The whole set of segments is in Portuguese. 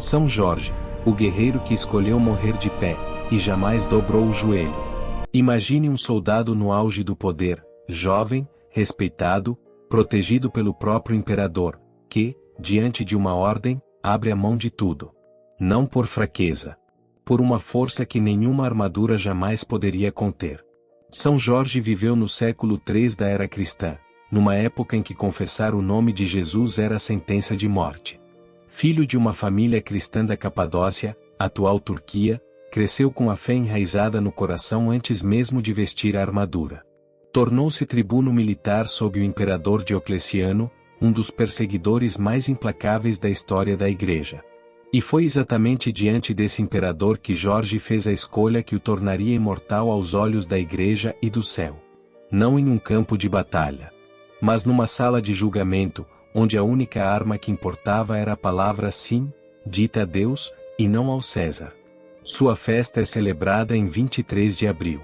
São Jorge, o guerreiro que escolheu morrer de pé, e jamais dobrou o joelho. Imagine um soldado no auge do poder, jovem, respeitado, protegido pelo próprio imperador, que, diante de uma ordem, abre a mão de tudo. Não por fraqueza. Por uma força que nenhuma armadura jamais poderia conter. São Jorge viveu no século III da era cristã, numa época em que confessar o nome de Jesus era sentença de morte. Filho de uma família cristã da Capadócia, atual Turquia, cresceu com a fé enraizada no coração antes mesmo de vestir a armadura. Tornou-se tribuno militar sob o imperador Diocleciano, um dos perseguidores mais implacáveis da história da Igreja. E foi exatamente diante desse imperador que Jorge fez a escolha que o tornaria imortal aos olhos da Igreja e do céu. Não em um campo de batalha, mas numa sala de julgamento, onde a única arma que importava era a palavra sim, dita a Deus, e não ao César. Sua festa é celebrada em 23 de abril.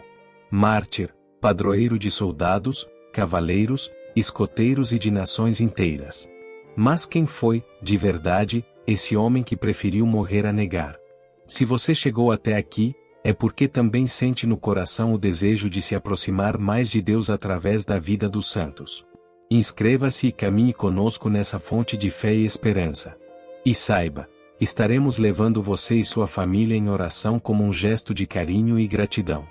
Mártir, padroeiro de soldados, cavaleiros, escoteiros e de nações inteiras. Mas quem foi, de verdade, esse homem que preferiu morrer a negar? Se você chegou até aqui, é porque também sente no coração o desejo de se aproximar mais de Deus através da vida dos santos. Inscreva-se e caminhe conosco nessa fonte de fé e esperança. E saiba, estaremos levando você e sua família em oração como um gesto de carinho e gratidão.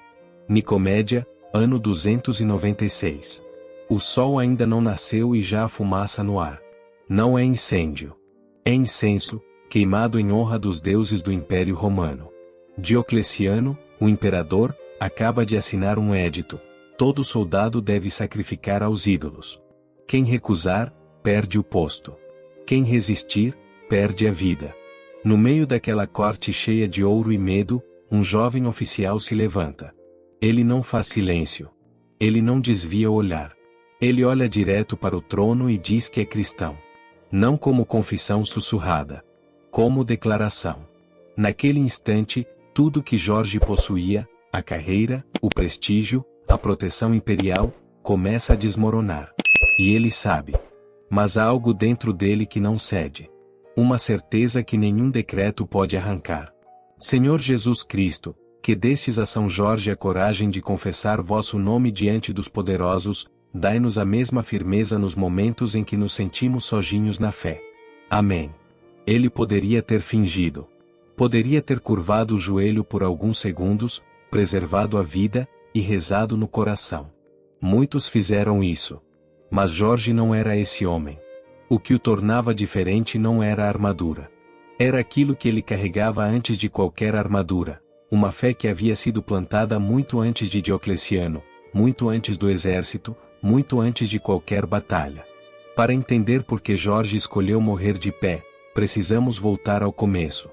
Nicomédia, ano 296. O sol ainda não nasceu e já há fumaça no ar. Não é incêndio. É incenso, queimado em honra dos deuses do Império Romano. Diocleciano, o imperador, acaba de assinar um édito: todo soldado deve sacrificar aos ídolos. Quem recusar, perde o posto. Quem resistir, perde a vida. No meio daquela corte cheia de ouro e medo, um jovem oficial se levanta. Ele não faz silêncio. Ele não desvia o olhar. Ele olha direto para o trono e diz que é cristão. Não como confissão sussurrada. Como declaração. Naquele instante, tudo que Jorge possuía, a carreira, o prestígio, a proteção imperial, começa a desmoronar. E ele sabe. Mas há algo dentro dele que não cede. Uma certeza que nenhum decreto pode arrancar. Senhor Jesus Cristo, que destes a São Jorge a coragem de confessar vosso nome diante dos poderosos, dai-nos a mesma firmeza nos momentos em que nos sentimos sozinhos na fé. Amém. Ele poderia ter fingido. Poderia ter curvado o joelho por alguns segundos, preservado a vida, e rezado no coração. Muitos fizeram isso. Mas Jorge não era esse homem. O que o tornava diferente não era a armadura. Era aquilo que ele carregava antes de qualquer armadura, uma fé que havia sido plantada muito antes de Diocleciano, muito antes do exército, muito antes de qualquer batalha. Para entender por que Jorge escolheu morrer de pé, precisamos voltar ao começo.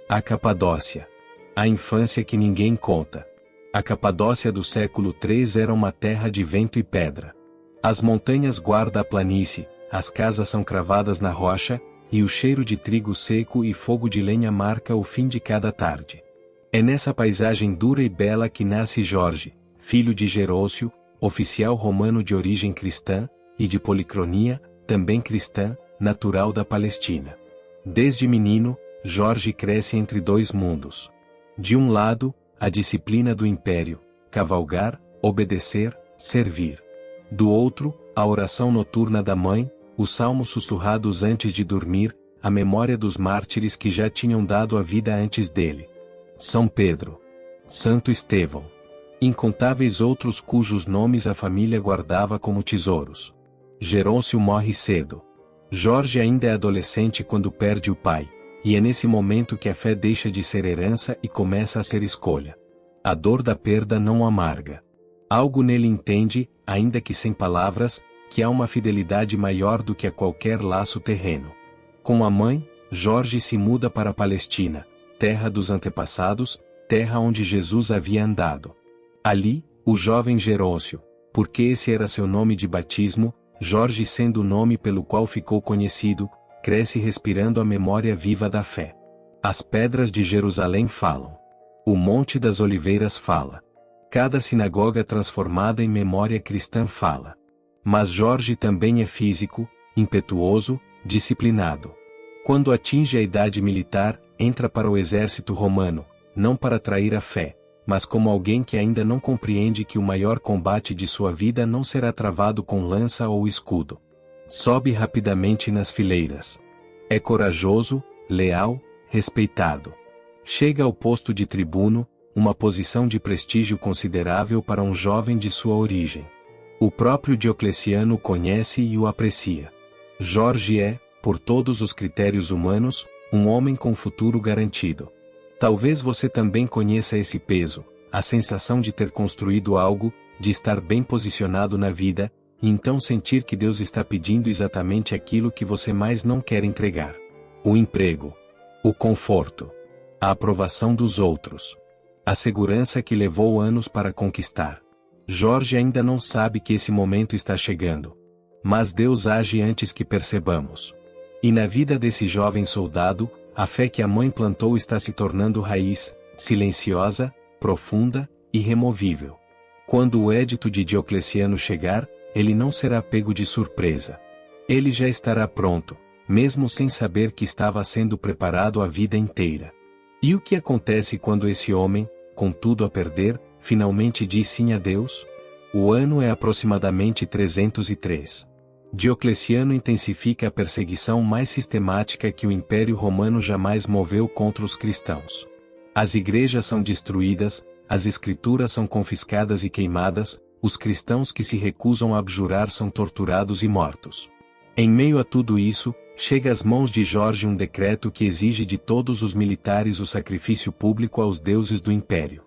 A Capadócia. A infância que ninguém conta. A Capadócia do século III era uma terra de vento e pedra. As montanhas guardam a planície, as casas são cravadas na rocha, e o cheiro de trigo seco e fogo de lenha marca o fim de cada tarde. É nessa paisagem dura e bela que nasce Jorge, filho de Gerócio, oficial romano de origem cristã, e de Policronia, também cristã, natural da Palestina. Desde menino, Jorge cresce entre dois mundos. De um lado, a disciplina do império, cavalgar, obedecer, servir. Do outro, a oração noturna da mãe, os salmos sussurrados antes de dormir, a memória dos mártires que já tinham dado a vida antes dele. São Pedro. Santo Estevão. Incontáveis outros cujos nomes a família guardava como tesouros. Gerócio morre cedo. Jorge ainda é adolescente quando perde o pai, e é nesse momento que a fé deixa de ser herança e começa a ser escolha. A dor da perda não o amarga. Algo nele entende, ainda que sem palavras, que há uma fidelidade maior do que a qualquer laço terreno. Com a mãe, Jorge se muda para a Palestina, terra dos antepassados, terra onde Jesus havia andado. Ali, o jovem Gerócio, porque esse era seu nome de batismo, Jorge sendo o nome pelo qual ficou conhecido, cresce respirando a memória viva da fé. As pedras de Jerusalém falam. O Monte das Oliveiras fala. Cada sinagoga transformada em memória cristã fala. Mas Jorge também é físico, impetuoso, disciplinado. Quando atinge a idade militar, entra para o exército romano, não para trair a fé, mas como alguém que ainda não compreende que o maior combate de sua vida não será travado com lança ou escudo. Sobe rapidamente nas fileiras. É corajoso, leal, respeitado. Chega ao posto de tribuno, uma posição de prestígio considerável para um jovem de sua origem. O próprio Diocleciano o conhece e o aprecia. Jorge é, por todos os critérios humanos, um homem com futuro garantido. Talvez você também conheça esse peso, a sensação de ter construído algo, de estar bem posicionado na vida, e então sentir que Deus está pedindo exatamente aquilo que você mais não quer entregar. O emprego. O conforto. A aprovação dos outros. A segurança que levou anos para conquistar. Jorge ainda não sabe que esse momento está chegando. Mas Deus age antes que percebamos. E na vida desse jovem soldado, a fé que a mãe plantou está se tornando raiz, silenciosa, profunda, irremovível. Quando o édito de Diocleciano chegar, ele não será pego de surpresa. Ele já estará pronto, mesmo sem saber que estava sendo preparado a vida inteira. E o que acontece quando esse homem, com tudo a perder, finalmente diz sim a Deus? O ano é aproximadamente 303. Diocleciano intensifica a perseguição mais sistemática que o Império Romano jamais moveu contra os cristãos. As igrejas são destruídas, as escrituras são confiscadas e queimadas, os cristãos que se recusam a abjurar são torturados e mortos. Em meio a tudo isso, chega às mãos de Jorge um decreto que exige de todos os militares o sacrifício público aos deuses do império.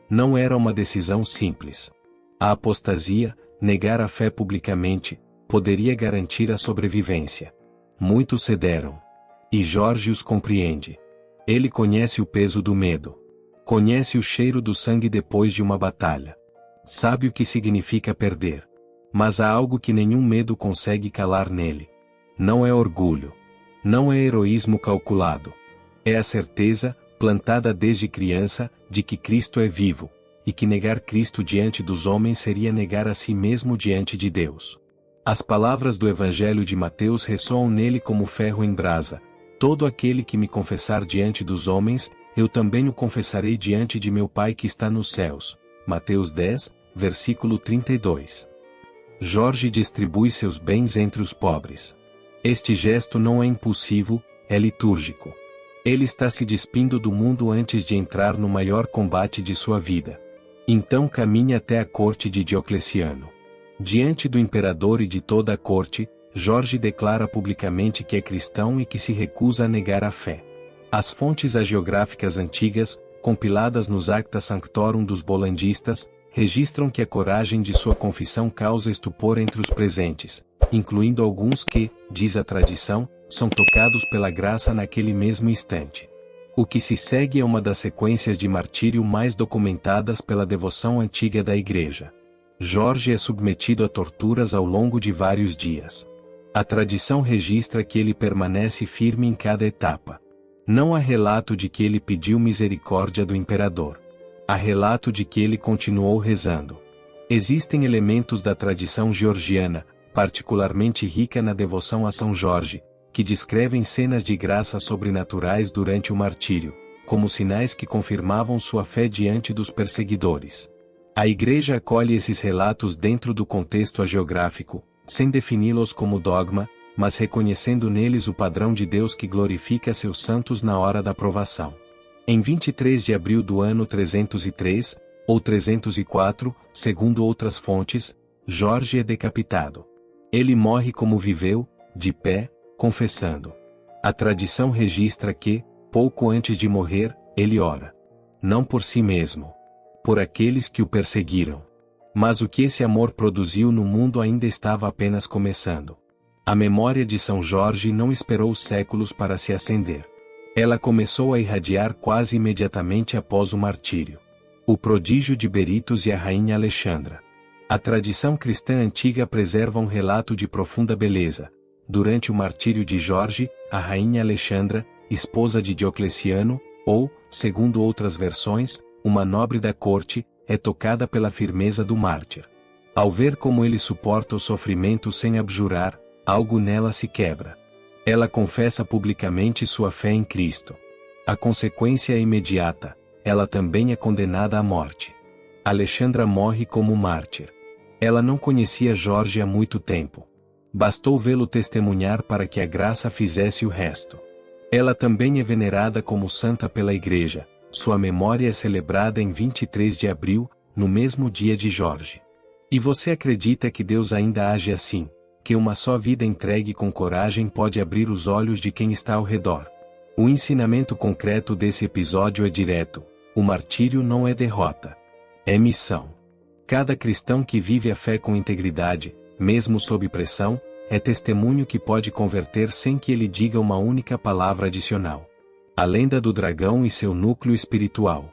Não era uma decisão simples. A apostasia, negar a fé publicamente, poderia garantir a sobrevivência. Muitos cederam. E Jorge os compreende. Ele conhece o peso do medo. Conhece o cheiro do sangue depois de uma batalha. Sabe o que significa perder. Mas há algo que nenhum medo consegue calar nele. Não é orgulho. Não é heroísmo calculado. É a certeza, plantada desde criança, de que Cristo é vivo, e que negar Cristo diante dos homens seria negar a si mesmo diante de Deus. As palavras do Evangelho de Mateus ressoam nele como ferro em brasa. Todo aquele que me confessar diante dos homens, eu também o confessarei diante de meu Pai que está nos céus. Mateus 10, versículo 32. Jorge distribui seus bens entre os pobres. Este gesto não é impulsivo, é litúrgico. Ele está se despindo do mundo antes de entrar no maior combate de sua vida. Então caminha até a corte de Diocleciano. Diante do imperador e de toda a corte, Jorge declara publicamente que é cristão e que se recusa a negar a fé. As fontes hagiográficas antigas, compiladas nos Acta Sanctorum dos Bolandistas, registram que a coragem de sua confissão causa estupor entre os presentes, incluindo alguns que, diz a tradição, são tocados pela graça naquele mesmo instante. O que se segue é uma das sequências de martírio mais documentadas pela devoção antiga da Igreja. Jorge é submetido a torturas ao longo de vários dias. A tradição registra que ele permanece firme em cada etapa. Não há relato de que ele pediu misericórdia do imperador. Há relato de que ele continuou rezando. Existem elementos da tradição georgiana, particularmente rica na devoção a São Jorge, que descrevem cenas de graça sobrenaturais durante o martírio, como sinais que confirmavam sua fé diante dos perseguidores. A Igreja acolhe esses relatos dentro do contexto hagiográfico, sem defini-los como dogma, mas reconhecendo neles o padrão de Deus que glorifica seus santos na hora da provação. Em 23 de abril do ano 303, ou 304, segundo outras fontes, Jorge é decapitado. Ele morre como viveu, de pé, confessando. A tradição registra que, pouco antes de morrer, ele ora. Não por si mesmo. Por aqueles que o perseguiram. Mas o que esse amor produziu no mundo ainda estava apenas começando. A memória de São Jorge não esperou séculos para se acender. Ela começou a irradiar quase imediatamente após o martírio. O prodígio de Berytus e a rainha Alexandra. A tradição cristã antiga preserva um relato de profunda beleza. Durante o martírio de Jorge, a rainha Alexandra, esposa de Diocleciano, ou, segundo outras versões, uma nobre da corte, é tocada pela firmeza do mártir. Ao ver como ele suporta o sofrimento sem abjurar, algo nela se quebra. Ela confessa publicamente sua fé em Cristo. A consequência é imediata, ela também é condenada à morte. Alexandra morre como mártir. Ela não conhecia Jorge há muito tempo. Bastou vê-lo testemunhar para que a graça fizesse o resto. Ela também é venerada como santa pela Igreja, sua memória é celebrada em 23 de abril, no mesmo dia de Jorge. E você acredita que Deus ainda age assim, que uma só vida entregue com coragem pode abrir os olhos de quem está ao redor? O ensinamento concreto desse episódio é direto: o martírio não é derrota. É missão. Cada cristão que vive a fé com integridade, mesmo sob pressão, é testemunho que pode converter sem que ele diga uma única palavra adicional. A lenda do dragão e seu núcleo espiritual.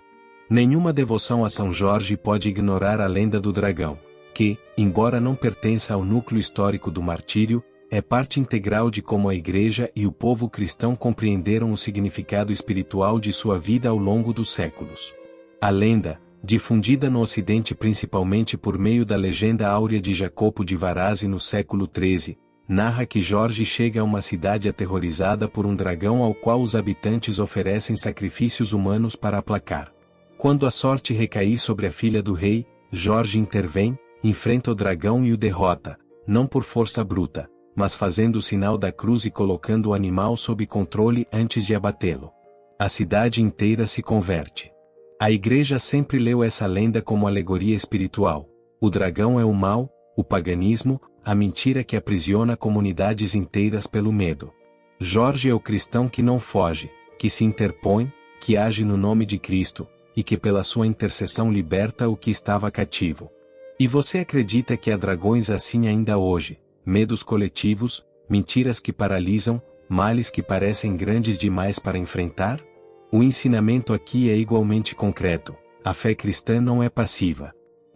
Nenhuma devoção a São Jorge pode ignorar a lenda do dragão, que, embora não pertença ao núcleo histórico do martírio, é parte integral de como a Igreja e o povo cristão compreenderam o significado espiritual de sua vida ao longo dos séculos. A lenda, difundida no Ocidente principalmente por meio da legenda áurea de Jacopo de Varazzi no século XIII, narra que Jorge chega a uma cidade aterrorizada por um dragão ao qual os habitantes oferecem sacrifícios humanos para aplacar. Quando a sorte recair sobre a filha do rei, Jorge intervém, enfrenta o dragão e o derrota, não por força bruta, mas fazendo o sinal da cruz e colocando o animal sob controle antes de abatê-lo. A cidade inteira se converte. A Igreja sempre leu essa lenda como alegoria espiritual. O dragão é o mal, o paganismo, a mentira que aprisiona comunidades inteiras pelo medo. Jorge é o cristão que não foge, que se interpõe, que age no nome de Cristo, e que pela sua intercessão liberta o que estava cativo. E você acredita que há dragões assim ainda hoje? Medos coletivos, mentiras que paralisam, males que parecem grandes demais para enfrentar? O ensinamento aqui é igualmente concreto: a fé cristã não é passiva.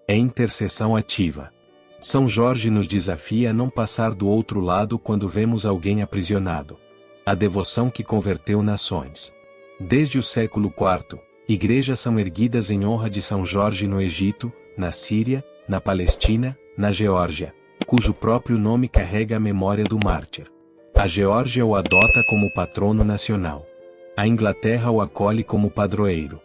É intercessão ativa. São Jorge nos desafia a não passar do outro lado quando vemos alguém aprisionado. A devoção que converteu nações. Desde o século IV, igrejas são erguidas em honra de São Jorge no Egito, na Síria, na Palestina, na Geórgia, cujo próprio nome carrega a memória do mártir. A Geórgia o adota como patrono nacional. A Inglaterra o acolhe como padroeiro.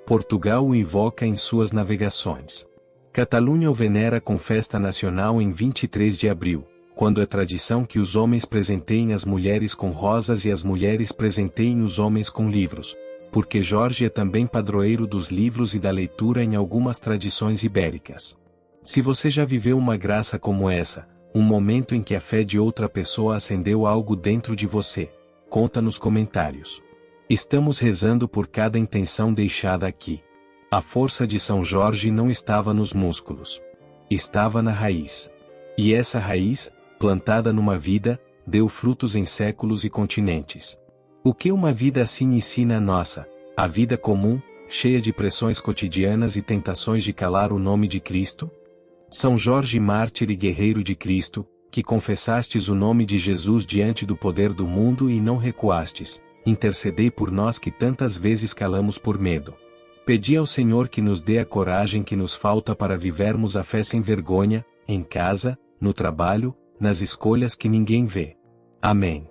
Portugal o invoca em suas navegações. Catalunha o venera com festa nacional em 23 de abril, quando é tradição que os homens presenteiem as mulheres com rosas e as mulheres presenteiem os homens com livros, porque Jorge é também padroeiro dos livros e da leitura em algumas tradições ibéricas. Se você já viveu uma graça como essa, um momento em que a fé de outra pessoa acendeu algo dentro de você, conta nos comentários. Estamos rezando por cada intenção deixada aqui. A força de São Jorge não estava nos músculos. Estava na raiz. E essa raiz, plantada numa vida, deu frutos em séculos e continentes. O que uma vida assim ensina a nossa, a vida comum, cheia de pressões cotidianas e tentações de calar o nome de Cristo? São Jorge mártir e guerreiro de Cristo, que confessastes o nome de Jesus diante do poder do mundo e não recuastes, intercedei por nós que tantas vezes calamos por medo. Pedi ao Senhor que nos dê a coragem que nos falta para vivermos a fé sem vergonha, em casa, no trabalho, nas escolhas que ninguém vê. Amém.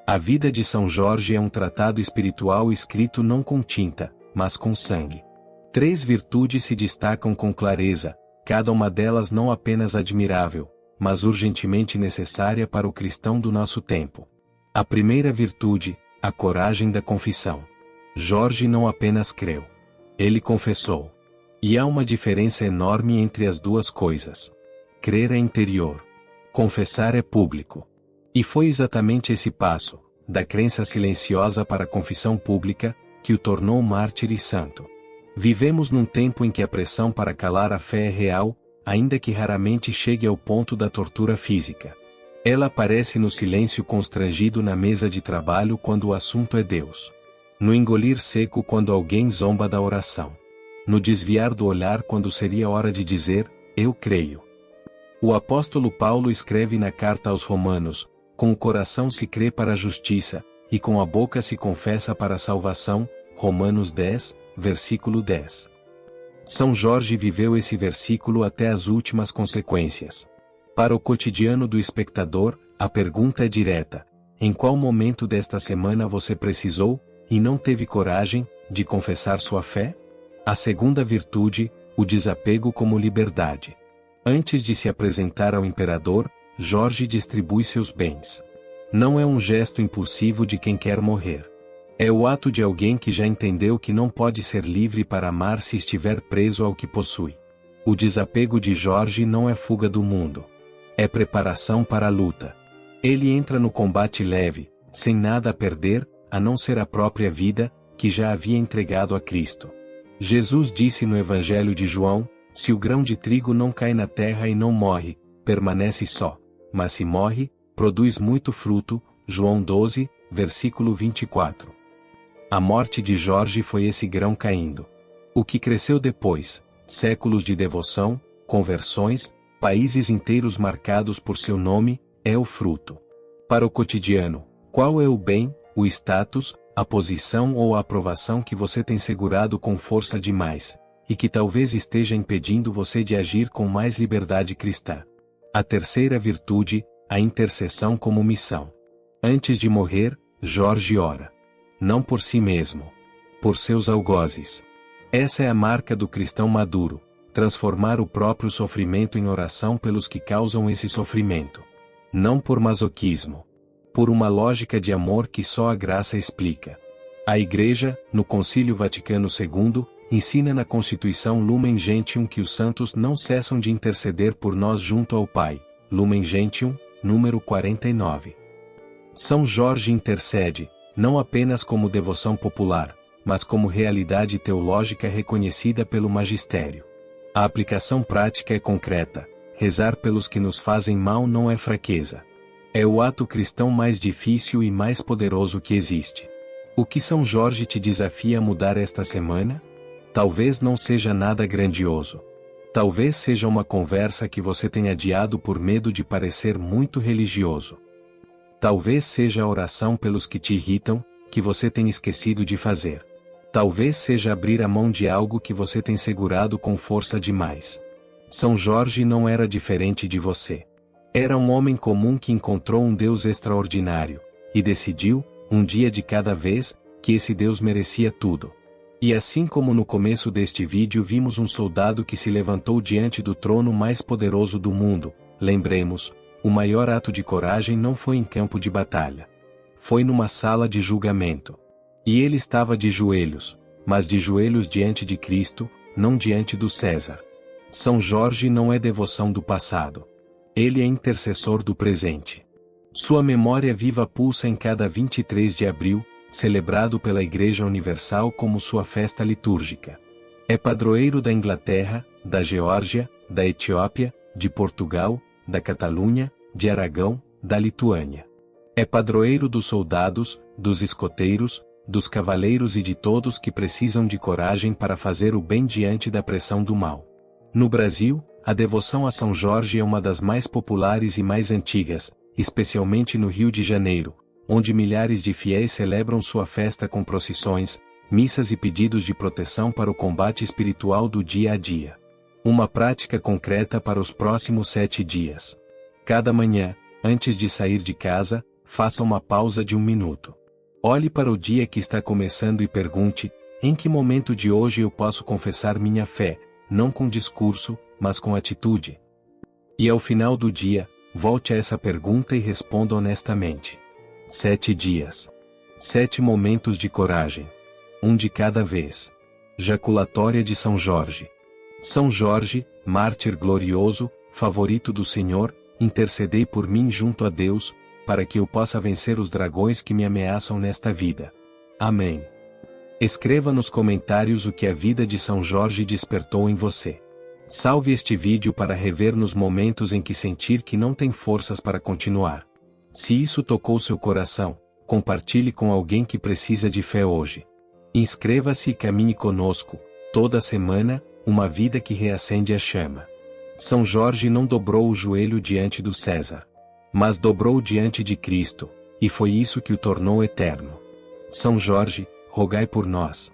A vida de São Jorge é um tratado espiritual escrito não com tinta, mas com sangue. 3 virtudes se destacam com clareza, cada uma delas não apenas admirável, mas urgentemente necessária para o cristão do nosso tempo. A primeira virtude, a coragem da confissão. Jorge não apenas creu. Ele confessou. E há uma diferença enorme entre as duas coisas. Crer é interior. Confessar é público. E foi exatamente esse passo, da crença silenciosa para a confissão pública, que o tornou mártir e santo. Vivemos num tempo em que a pressão para calar a fé é real, ainda que raramente chegue ao ponto da tortura física. Ela aparece no silêncio constrangido na mesa de trabalho quando o assunto é Deus. No engolir seco quando alguém zomba da oração. No desviar do olhar quando seria hora de dizer, eu creio. O apóstolo Paulo escreve na carta aos Romanos, com o coração se crê para a justiça, e com a boca se confessa para a salvação, Romanos 10, versículo 10. São Jorge viveu esse versículo até as últimas consequências. Para o cotidiano do espectador, a pergunta é direta: em qual momento desta semana você precisou, e não teve coragem de confessar sua fé? A segunda virtude, o desapego como liberdade. Antes de se apresentar ao imperador, Jorge distribui seus bens. Não é um gesto impulsivo de quem quer morrer. É o ato de alguém que já entendeu que não pode ser livre para amar se estiver preso ao que possui. O desapego de Jorge não é fuga do mundo. É preparação para a luta. Ele entra no combate leve, sem nada a perder, a não ser a própria vida, que já havia entregado a Cristo. Jesus disse no Evangelho de João: se o grão de trigo não cai na terra e não morre, permanece só, mas se morre, produz muito fruto. João 12, versículo 24. A morte de Jorge foi esse grão caindo. O que cresceu depois, séculos de devoção, conversões, países inteiros marcados por seu nome, é o fruto. Para o cotidiano, qual é o bem, o status, a posição ou a aprovação que você tem segurado com força demais, e que talvez esteja impedindo você de agir com mais liberdade cristã? A terceira virtude, a intercessão como missão. Antes de morrer, Jorge ora. Não por si mesmo. Por seus algozes. Essa é a marca do cristão maduro, transformar o próprio sofrimento em oração pelos que causam esse sofrimento. Não por masoquismo. Por uma lógica de amor que só a graça explica. A Igreja, no Concílio Vaticano II, ensina na Constituição Lumen Gentium que os santos não cessam de interceder por nós junto ao Pai. Lumen Gentium, número 49. São Jorge intercede, não apenas como devoção popular, mas como realidade teológica reconhecida pelo magistério. A aplicação prática é concreta. Rezar pelos que nos fazem mal não é fraqueza. É o ato cristão mais difícil e mais poderoso que existe. O que São Jorge te desafia a mudar esta semana? Talvez não seja nada grandioso. Talvez seja uma conversa que você tenha adiado por medo de parecer muito religioso. Talvez seja a oração pelos que te irritam, que você tem esquecido de fazer. Talvez seja abrir a mão de algo que você tem segurado com força demais. São Jorge não era diferente de você. Era um homem comum que encontrou um Deus extraordinário, e decidiu, um dia de cada vez, que esse Deus merecia tudo. E assim como no começo deste vídeo vimos um soldado que se levantou diante do trono mais poderoso do mundo, lembremos, o maior ato de coragem não foi em campo de batalha. Foi numa sala de julgamento. E ele estava de joelhos, mas de joelhos diante de Cristo, não diante do César. São Jorge não é devoção do passado. Ele é intercessor do presente. Sua memória viva pulsa em cada 23 de abril, celebrado pela Igreja Universal como sua festa litúrgica. É padroeiro da Inglaterra, da Geórgia, da Etiópia, de Portugal, da Catalunha, de Aragão, da Lituânia. É padroeiro dos soldados, dos escoteiros, dos cavaleiros e de todos que precisam de coragem para fazer o bem diante da pressão do mal. No Brasil, a devoção a São Jorge é uma das mais populares e mais antigas, especialmente no Rio de Janeiro, onde milhares de fiéis celebram sua festa com procissões, missas e pedidos de proteção para o combate espiritual do dia a dia. Uma prática concreta para os próximos 7 dias. Cada manhã, antes de sair de casa, faça uma pausa de 1 minuto. Olhe para o dia que está começando e pergunte: em que momento de hoje eu posso confessar minha fé, não com discurso, mas com atitude? E ao final do dia, volte a essa pergunta e responda honestamente. 7 dias. 7 momentos de coragem. Um de cada vez. Jaculatória de São Jorge. São Jorge, mártir glorioso, favorito do Senhor, intercedei por mim junto a Deus, para que eu possa vencer os dragões que me ameaçam nesta vida. Amém. Escreva nos comentários o que a vida de São Jorge despertou em você. Salve este vídeo para rever nos momentos em que sentir que não tem forças para continuar. Se isso tocou seu coração, compartilhe com alguém que precisa de fé hoje. Inscreva-se e caminhe conosco, toda semana, uma vida que reacende a chama. São Jorge não dobrou o joelho diante do César, mas dobrou diante de Cristo, e foi isso que o tornou eterno. São Jorge, rogai por nós.